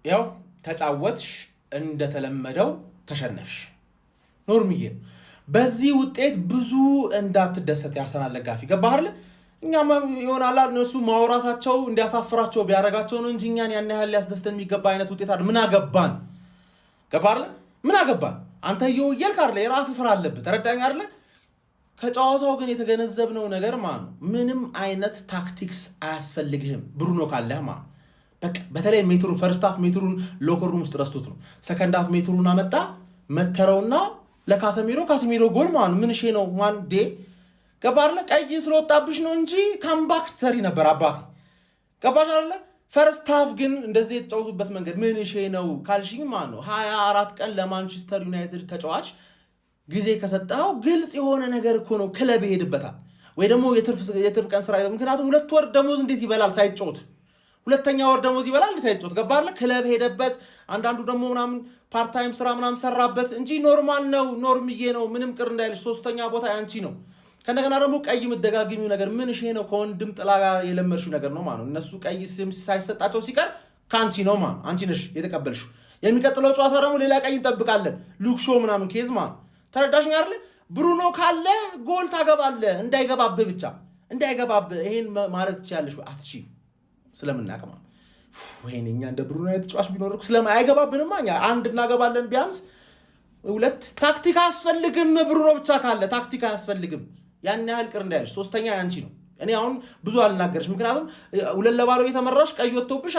ያው ተጫወትሽ እንደተለመደው ተሸነፍሽ ኖርምዬ በዚህ ውጤት ብዙ እንዳትደሰት ያርሰናል ለጋፊ ገባህ አይደል እኛም ይሆናል እነሱ ማውራታቸው እንዲያሳፍራቸው ቢያረጋቸው ነው እንጂ እኛን ያን ያህል ሊያስደስተን የሚገባ አይነት ውጤት አይደል ምን አገባን ገባህ አይደል ምን አገባን አንተ ይየልክ አይደል የራስ ስራ አለበት ተረዳኝ አይደል ከጫዋታው ግን የተገነዘብነው ነገር ማለት ነው ምንም አይነት ታክቲክስ አያስፈልግህም ብሩኖ ካለህ ማለት በቃ በተለይ ሜትሩን ፈርስት ሃፍ ሜትሩን ሎከር ሩም ውስጥ ረስቶት ነው ሰከንድ ሃፍ ሜትሩን አመጣ መተረውና ለካሰሚሮ ጎል ማን ምን እሺ ነው ማን ዴ ገባርለ ቀይ ስለወጣብሽ ነው እንጂ ካምባክ ሰሪ ነበር አባቴ ገባሽ አይደለ ፈርስት ሃፍ ግን እንደዚህ የተጫወቱበት መንገድ ምን እሺ ነው ካልሽኝ ማን ነው 24 ቀን ለማንቸስተር ዩናይትድ ተጫዋች ጊዜ ከሰጣው ግልጽ የሆነ ነገር እኮ ነው ክለብ ይሄድበታል ወይ ደግሞ የትርፍ ቀን ስራ ምክንያቱም ሁለት ወር ደሞዝ እንዴት ይበላል ሳይጮት ሁለተኛ ወር ደሞዝ ይበላል ሳይጮት ገባርለ ክለብ ሄደበት አንዳንዱ ደግሞ ምናምን ፓርት ታይም ስራ ምናምን ሰራበት እንጂ ኖርማል ነው ኖርምዬ ነው ምንም ቅር እንዳይልሽ ሶስተኛ ቦታ ያንቺ ነው ከነገና ደግሞ ቀይ መደጋግሚው ነገር ምን እሺ ነው ከወንድም ጥላጋ የለመርሽው ነገር ነው ማለት እነሱ ቀይ ስም ሳይሰጣቸው ሲቀር ካንቺ ነው ማለት አንቺ ነሽ የተቀበልሽው የሚቀጥለው ጨዋታ ደግሞ ሌላ ቀይ እንጠብቃለን ሉክሾ ምናምን ኬዝ ማለት ተረዳሽኝ አይደል ብሩኖ ካለ ጎል ታገባለ እንዳይገባብህ ብቻ እንዳይገባብህ ይሄን ማድረግ ትችያለሽ አትሺ ስለምናቀማ ወይኔኛ እንደ ብሩኖ የተጫዋች ቢኖርኩ ስለማይገባብንማ እኛ አንድ እናገባለን ቢያንስ ሁለት ታክቲክ አስፈልግም ብሩኖ ብቻ ካለ ታክቲክ አስፈልግም ያን ያህል ቅር እንዳይልሽ ሶስተኛ ያንቺ ነው እኔ አሁን ብዙ አልናገርሽ ምክንያቱም ሁለት ለባዶ የተመራሽ ቀይ ወጥቶብሽ